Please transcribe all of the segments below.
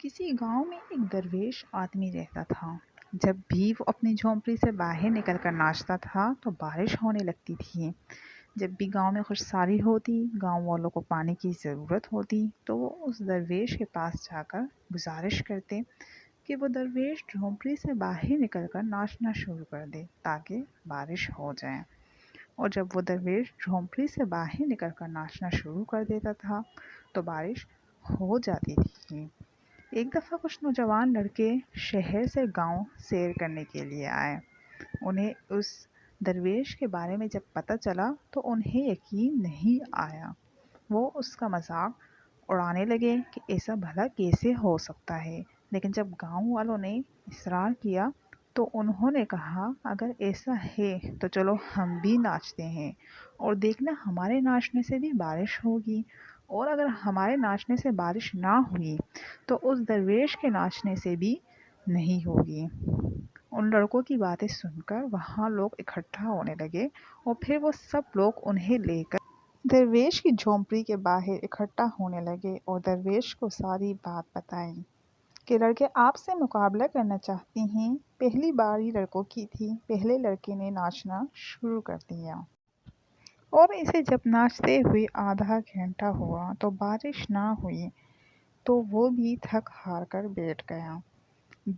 کسی گاؤں میں ایک درویش آدمی رہتا تھا۔ جب بھی وہ اپنی جھونپڑی سے باہر نکل کر ناچتا تھا تو بارش ہونے لگتی تھی۔ جب بھی گاؤں میں خوشحالی ہوتی، گاؤں والوں کو پانی کی ضرورت ہوتی تو وہ اس درویش کے پاس جا کر گزارش کرتے کہ وہ درویش جھونپڑی سے باہر نکل کر ناچنا شروع کر دے تاکہ بارش ہو جائے۔ اور جب وہ درویش جھونپڑی سے باہر نکل کر ناچنا شروع کر دیتا تھا تو بارش ہو جاتی تھی۔ ایک دفعہ کچھ نوجوان لڑکے شہر سے گاؤں سیر کرنے کے لیے آئے۔ انہیں اس درویش کے بارے میں جب پتہ چلا تو انہیں یقین نہیں آیا۔ وہ اس کا مذاق اڑانے لگے کہ ایسا بھلا کیسے ہو سکتا ہے، لیکن جب گاؤں والوں نے اصرار کیا تو انہوں نے کہا اگر ایسا ہے تو چلو ہم بھی ناچتے ہیں اور دیکھنا ہمارے ناچنے سے بھی بارش ہوگی، اور اگر ہمارے ناچنے سے بارش نہ ہوئی تو اس درویش کے ناچنے سے بھی نہیں ہوگی۔ ان لڑکوں کی باتیں سن کر وہاں لوگ اکٹھا ہونے لگے اور پھر وہ سب لوگ انہیں لے کر درویش کی جھونپڑی کے باہر اکٹھا ہونے لگے اور درویش کو ساری بات بتائی کہ لڑکے آپ سے مقابلہ کرنا چاہتے ہیں۔ پہلی باری لڑکوں کی تھی۔ پہلے لڑکے نے ناچنا شروع کر دیا اور اسے جب ناچتے ہوئے آدھا گھنٹہ ہوا تو بارش نہ ہوئی تو وہ بھی تھک ہار کر بیٹھ گیا۔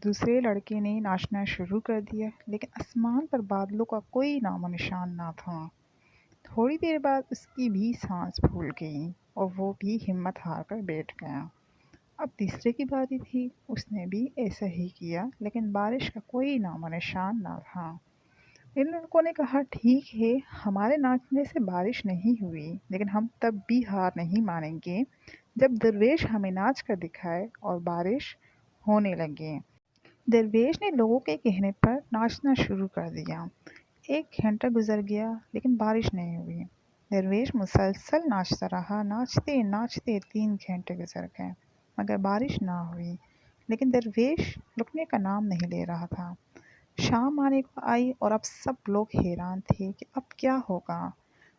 دوسرے لڑکے نے ناچنا شروع کر دیا لیکن آسمان پر بادلوں کا کوئی نام و نشان نہ تھا۔ تھوڑی دیر بعد اس کی بھی سانس پھول گئی اور وہ بھی ہمت ہار کر بیٹھ گیا۔ اب تیسرے کی باری تھی۔ اس نے بھی ایسا ہی کیا لیکن بارش کا کوئی نام و نشان نہ تھا۔ ان لڑکوں نے کہا ٹھیک ہے، ہمارے ناچنے سے بارش نہیں ہوئی لیکن ہم تب بھی ہار نہیں مانیں گے جب درویش ہمیں ناچ کر دکھائے اور بارش ہونے لگے۔ درویش نے لوگوں کے کہنے پر ناچنا شروع کر دیا۔ ایک گھنٹہ گزر گیا لیکن بارش نہیں ہوئی۔ درویش مسلسل ناچتا رہا۔ ناچتے ناچتے 3 گھنٹے گزر گئے مگر بارش نہ ہوئی، لیکن درویش رکنے کا نام نہیں لے رہا تھا۔ شام آنے کو آئی اور اب سب لوگ حیران تھے کہ اب کیا ہوگا۔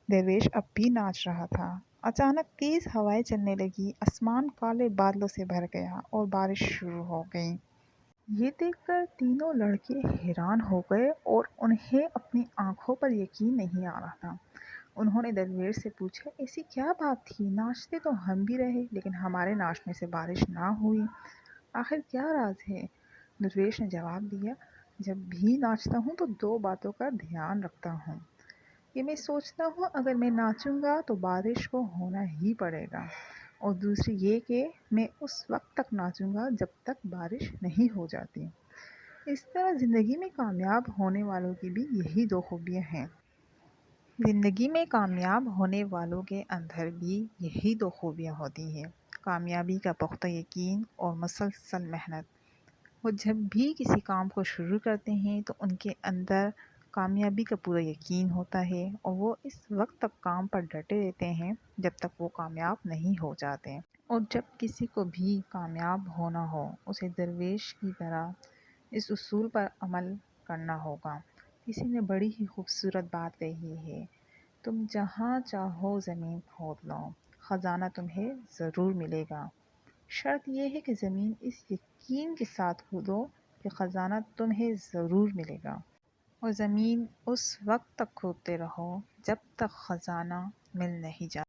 درویش اب بھی ناچ رہا تھا۔ اچانک تیز ہوائیں چلنے لگی، آسمان کالے بادلوں سے بھر گیا اور بارش شروع ہو گئی۔ یہ دیکھ کر تینوں لڑکے حیران ہو گئے اور انہیں اپنی آنکھوں پر یقین نہیں آ رہا تھا۔ انہوں نے درویش سے پوچھا ایسی کیا بات تھی، ناچتے تو ہم بھی رہے لیکن ہمارے ناچنے سے بارش نہ ہوئی، آخر کیا راز ہے؟ درویش نے جواب دیا جب بھی ناچتا ہوں تو 2 باتوں کا دھیان رکھتا ہوں کہ میں سوچتا ہوں اگر میں ناچوں گا تو بارش کو ہونا ہی پڑے گا، اور دوسری یہ کہ میں اس وقت تک ناچوں گا جب تک بارش نہیں ہو جاتی۔ اس طرح زندگی میں کامیاب ہونے والوں کی بھی یہی 2 خوبیاں ہیں۔ زندگی میں کامیاب ہونے والوں کے اندر بھی یہی 2 خوبیاں ہوتی ہیں، کامیابی کا پختہ یقین اور مسلسل محنت۔ وہ جب بھی کسی کام کو شروع کرتے ہیں تو ان کے اندر کامیابی کا پورا یقین ہوتا ہے اور وہ اس وقت تک کام پر ڈٹے رہتے ہیں جب تک وہ کامیاب نہیں ہو جاتے۔ اور جب کسی کو بھی کامیاب ہونا ہو اسے درویش کی طرح اس اصول پر عمل کرنا ہوگا۔ کسی نے بڑی ہی خوبصورت بات کہی ہے، تم جہاں چاہو زمین کھود لو، خزانہ تمہیں ضرور ملے گا۔ شرط یہ ہے کہ زمین اس یقین کے ساتھ کھودو کہ خزانہ تمہیں ضرور ملے گا، اور زمین اس وقت تک کھودتے رہو جب تک خزانہ مل نہیں جاتا۔